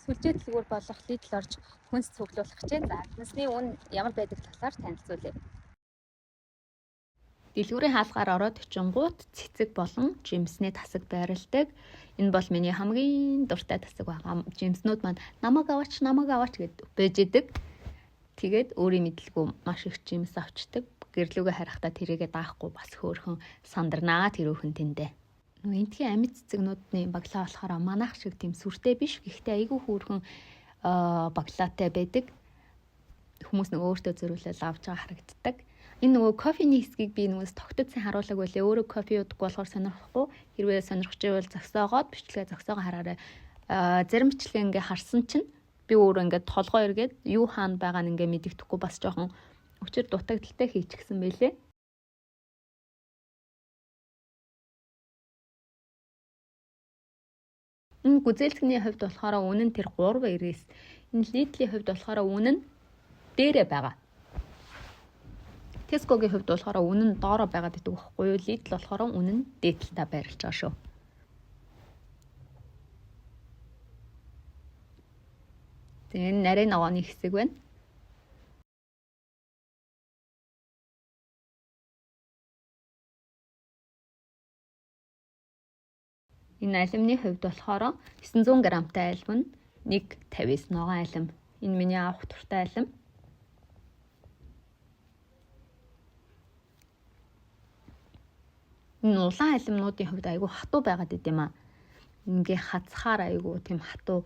сүлжээ дэлгүүр болох Lidl орж хүнс цуглуулах хичээн. За хүнсний үн ямар байдаг талаар танилцуулъя. Дэлгүүрийн хаалгаар ороод очингууд цэцэг болон жимсний тасаг байрладаг. Энэ бол миний хамгийн дуртай тасаг байгаа. Жимснүүд маань намайг аваач гэд бэж идэг. Тэгээд өөрийн мэдлгүй маш их жимс авчдаг. Гэрлүүгээ харахтаа тэрийгэ даахгүй бас хөөрхөн сандарнаа тэрүүхэн тэндээ. Энтхийн амьд цэцэгнүүдний баглаа болохоор манайх шиг тийм сүртэй биш. Гэхдээ айгүй хөөрхөн баглаатай байдаг. Хүмүүс нөгөө өөртөө зөрүүлэл авч байгаа харагддаг. Энэ нөгөө кофений хэсгийг би нөгөөс тогтцсон харуулаг байлаа. Өөрөө кофе уудаг болохоор сонирхгүй. Хэрвээ сонирхож байвал зогсоогоод бичлэгээ зогсоогоо хараарай. Зарим бичлэгээ ингээ харсан чинь би өөрөө ингээ толгой эргээд юу хаана байгаа нь ингээ мэддэхгүй бас жоохон өчир дутагдaltaй хийчихсэн байлээ. Энэ гүзээлтгэний хувьд болохоор үнэн тэр 3.9. Энэ Lidl-ийн хувьд болохоор үнэн дээрээ байгаа. Tesco-гийн хувьд болохоор үнэн доороо байгаад идэг байхгүй юу? Lidl болохоор үнэн дээд талдаа байрлаж байгаа шүү. Тэгээ энэ нарийн ногооны хэсэг байна. Энэ алимны хувьд болохоор 900 грамтай алим нь 1.50-с ногоон алим. Энэ миний авах туртай алим. Энэ улаан алимнуудын хувьд айгүй хатуу байгаад идэм аа. Ингээ хацхаар айгүй тийм хатуу.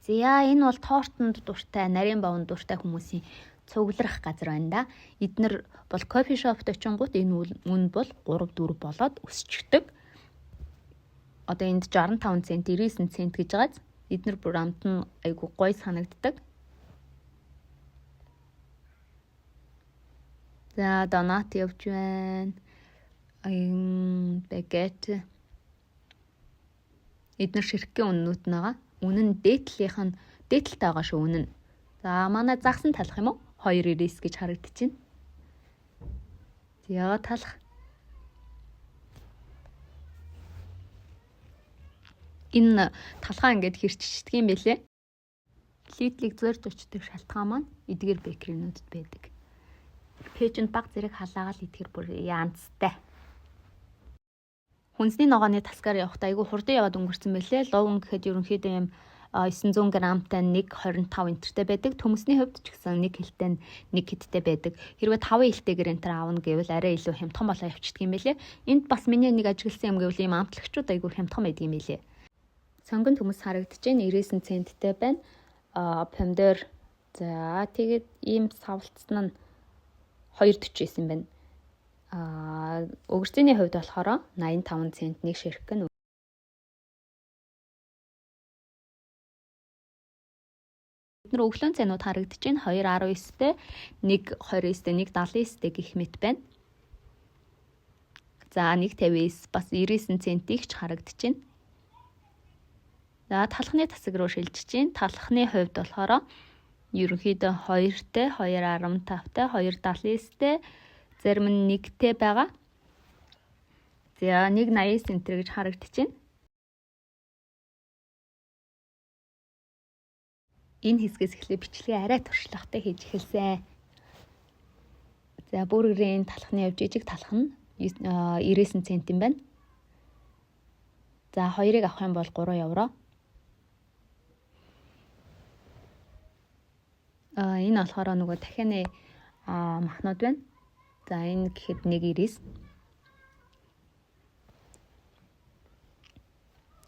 За энэ бол тортонд дуртай, нарийн бовонд дуртай хүмүүсийн цугларах газар байна да. Эднэр бол кофе шопт очингууд энэ үн бол 3-4 болоод өсчдөг. Одоо энд 65 цент, 99 цент гэж байгааз эднэр бүр амт нь айгүй гоё санагддаг. За донат явж байна. Багет. Эднэр ширхгийн үннүүд нэгаа. Үнэн дээдлийнх нь дээдлтэй байгаа шүү үнэн. За манай загсан талах юм уу? 2.9 гэж харагдчихэв. За талах. Энэ талхаа ингээд хэрччихдэг юм байлээ. Lidl-ийг зорж очдог шалтгаан маань эдгээр бэкеринүүдэд байдаг. Пэйжэнд баг зэрэг халаагаал эдгээр бүр янзтай. Хүнсний ногооны тасгаар явахдаа айгүй хурдан яваад өнгөрцөн байлээ. Ловн гэхэд ерөнхийдөө юм 900 грамтай 1.25 энтертэй байдаг. Төмөсний хувьд ч гэсэн 1 хилтэй 1 хиттэй байдаг. Хэрвээ 5 хилтэйгээр энтер аавна гэвэл арай илүү хямдхан болоо явчихдаг юм байлээ. Энд бас миний нэг ажигласан юм гэвэл ийм амтлагчуд айгүй хямдхан байдаг юм байлээ. Сонгон төмөс харагдаж байна. 99 центтэй байна. Помидор. За тэгээд ийм савлцсан нь 2.49 юм байна. Өгөрцөний хувьд болохоор 85 цент нэг ширхэг нь. Эдгээр өглөөний цайнууд харагдаж байна. 2.19-тэй, 1.29-тэй, 1.79-тэй гэх мэт байна. За 1.59 бас 99 центийг ч харагдаж байна. За талхны тасаг руу шилжиж байна. Талхны хувьд болохоор ерөнхийдөө 2-тэй, 2.15-тай, 2.79-тэй, зарим нь 1-тэй байгаа. За 1.80 цент гэж харагдаж байна. Энэ хэсгээс эхлээ бичлэгээ арай туршлагатай хийж эхэлсэн. За бүргэрийн талхны хувьд жижиг талх нь 99 цент юм байна. За 2-ыг авах юм бол 3 евро. Энэ болохоор нөгөө дахианы махнууд байна. За энэ гэхэд 1.90.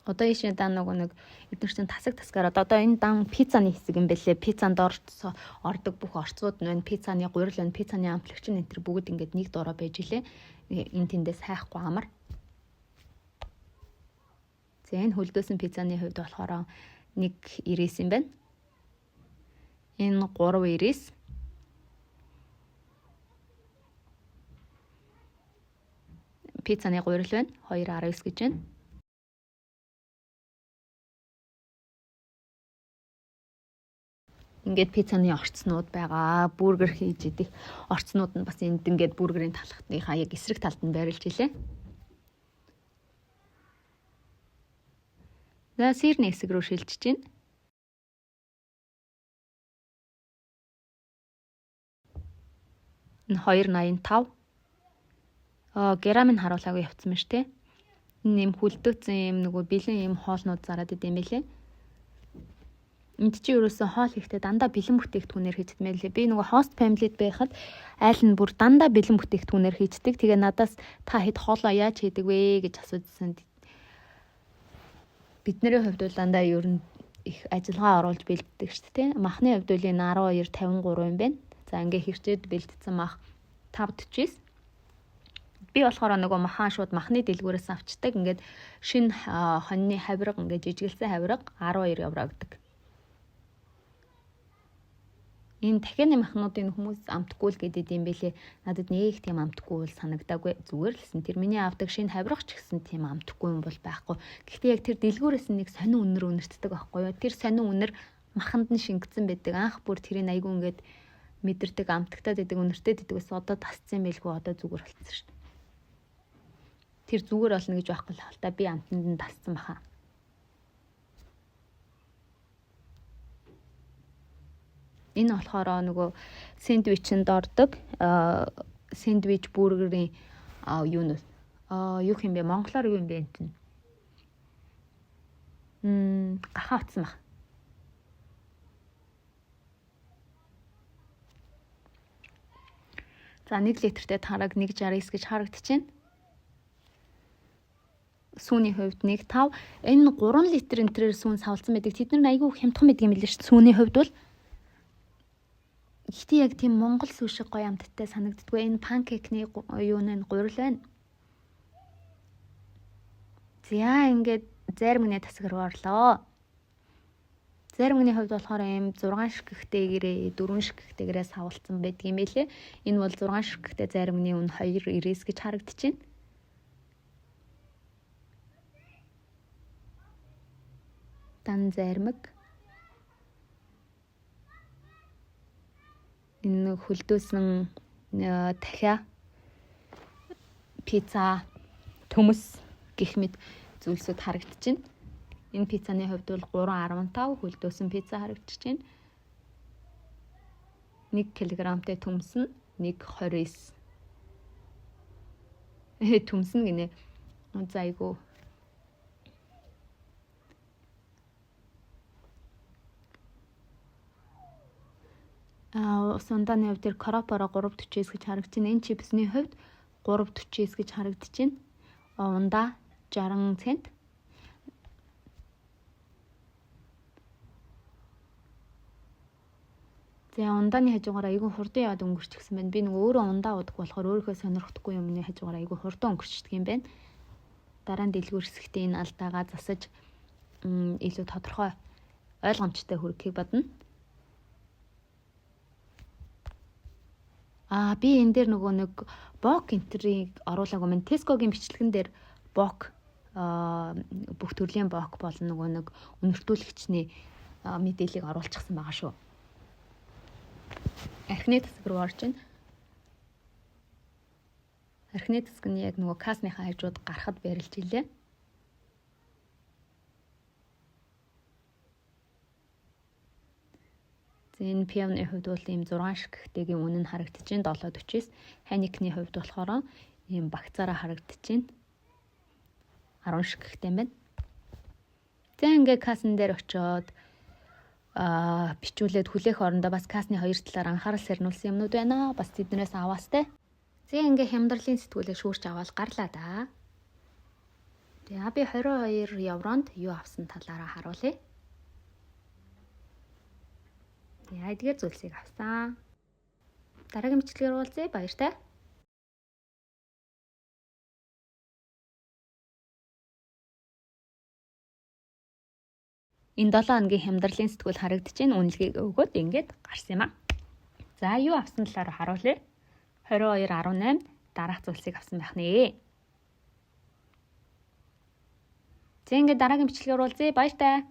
Одоо ийшээ дан нэг эдгээр чинь тасаг тасгаар одоо энэ дан пиццаны хэсэг юм бэлээ. Пиццанд ордог бүх орцууд нь пиццаны гурил нь пиццаны амтлагч нь энэ бүгд ингээд нэг дороо байж илээ. Энэ тэндээс хайхгүй амар. За энэ хөлдөөсөн пиццаны хувьд болохоор 1.99 юм байна. Энэ 3.99. Пиццаны гурил байна. 2.19 гэж байна. Ингээд пиццаны орцнууд байгаа. Бургер хийж идэх орцнууд нь бас энд ингээд бургерийн талхтныхаа яг эсрэг талд нь байрлаж илээ. За сирний хэсэг рүү шилжиж байна. Энэ 2.85. Грамыг харуулаагүй явцсан мэт те. Энэ юм хүлдөөцсөн юм нөгөө бэлэн юм хоолнууд зараад идэм байлээ. Энд чи ерөөсөө хоол хийхдээ дандаа бэлэн бүтээгдэхүүнээр хийдэг мэлээ. Би нөгөө host family-д байхад айл нь бүр дандаа бэлэн бүтээгдэхүүнээр хийдэг. Тэгээ надаас та хэд хоолоо яаж хийдэг вэ гэж асуусан. Бидний хувьд бол дандаа ер нь их ажиллагаа оруулж бэлддэг шүү дээ. Махны хувьд бол энэ 12:53 юм байна. За ингээ хэрчээд бэлдсэн мах 5:49. Би болохоор нөгөө махаа шууд махны дэлгүүрээс авчдаг. Ингээд шинэ хоньны хавирга ингээд жижигэлсэн хавирга 12 евро гэдэг. Энэ дахианы махнуудын хүмүүс амтгүй л гэдэг юм бэлээ. Надад нэг тийм амтгүй бол санагдаагүй. Зүгээр л гэсэн. Тэр миний авдаг шинэ хавирга ч гэсэн тийм амтгүй юм бол байхгүй. Гэхдээ яг тэр дэлгүүрээс нэг сонин үнэр үнэртдэг байхгүй юу? Тэр сонин үнэр маханд нь шингэсэн байдаг. Анх бүр тэрийг айгүй ингээд мэдэрдэг, амтагтаад байдаг, үнэртэй байдаг ус одоо тасцсан байлгүй, одоо зүгээр болчихсон шүү дээ. Тэр зүгээр болно гэж байхгүй л хаалта. Би амтанд нь тасцсан баха. Энэ болохоор нөгөө сэндвичэнд ордог сэндвич бургерийн юу нэ юу юм бэ? Монголоор юу юм бэ энэ? Гахаа утсан баг. За 1 литртэй тараг 1.69 гэж харагдчихэв. Сүүний хувьд 1.5. Энэ 3 литр энтрээр сүүн савлцсан байдаг. Тэд нар айгүй хямдхан байдаг юм билээ шүү. Сүүний хувьд бол ихтэй яг тийм монгол сүү шиг гоё амттай санагддгүй. Энэ панкейкний юуны гурил байна. За ингээд зармигны тасаг руу орлоо. Зармигны хувьд болохоор ийм 6 ширхэгтэйгээрээ 4 ширхэгтэйгээрээ савлцсан байдаг юм байлээ. Энэ бол 6 ширхэгтэй зармигны үн 2.90 гэж харагдчихэв. Дан зармиг. Энэ хөлдөөсөн дахиа пицца төмөс гэх мэт зүйлсүүд харагдчихэв. Энэ пиццаны хувьд бол 3.15 хөлдөөсөн пицца харагдчихэв. 1 кг-тэй төмс нь 1.29. Төмс нь гинэ. За айгу. Сундааны хувьд тэр коропоро 3.49 гэж харагдчихэв. Энэ чипсний хувьд 3.49 гэж харагдчихэв. Ундаа 60 цент. За ундааны хажуугаар айгүй хурдан яваад өнгөрчихсөн байна. Би нөгөө өөрөө ундаа удаг болохоор өөрийнхөө сонирхдаггүй юмны хажуугаар айгүй хурдан өнгөрчдөг юм байна. Дараа нь дэлгүүр хэсэгтээ энэ алдаагаа засаж илүү тодорхой ойлгомжтой хүргэхийг бодно. Би энэ дээр нөгөө нэг бок энтрийг оруулаагүй мэн. Tesco-гийн бичлэгэн дээр бок бүх төрлийн бок болон нөгөө нэг үнэртүүлэгчний мэдээллийг оруулчихсан байгаа шүү. Архины тасаг руу орж ийн. Архины тасаг нь яг нөгөө касныхаа хажууд гарахад байрлаж илээ. Энэ пиавны хувьд бол ийм 6 ширхэгтэйгийн үнэ нь харагдчихэв 7.49. Ханикны хувьд болохоор ийм багцаараа харагдчихэв 10 ширхэгтэй байна. За ингээ касн дээр очиод бичүүлээд хүлээх орондоо бас касны хоёр талаар анхаарал сарниулсан юмнууд байна. Бас тэднээс аваастай. За ингээ хямдралын сэтгүүлээ шүүрч аваад гарлаа да. За би 22 евронд юу авсан талаараа харуулъя. Яа эдгээр зүйлсийг авсан. Дараагийн бичлэгээр уулзъя. Баяртай. Энэ 7 хоногийн хямдралын сэтгүүл харагдчихэв. Үнэлгийг өгөөд ингээд гарсан юм аа. За юу авсан талаар харуулъя. 22.18 дараах зүйлсийг авсан байх нэ. За ингээд дараагийн бичлэгээр уулзъя. Баяртай.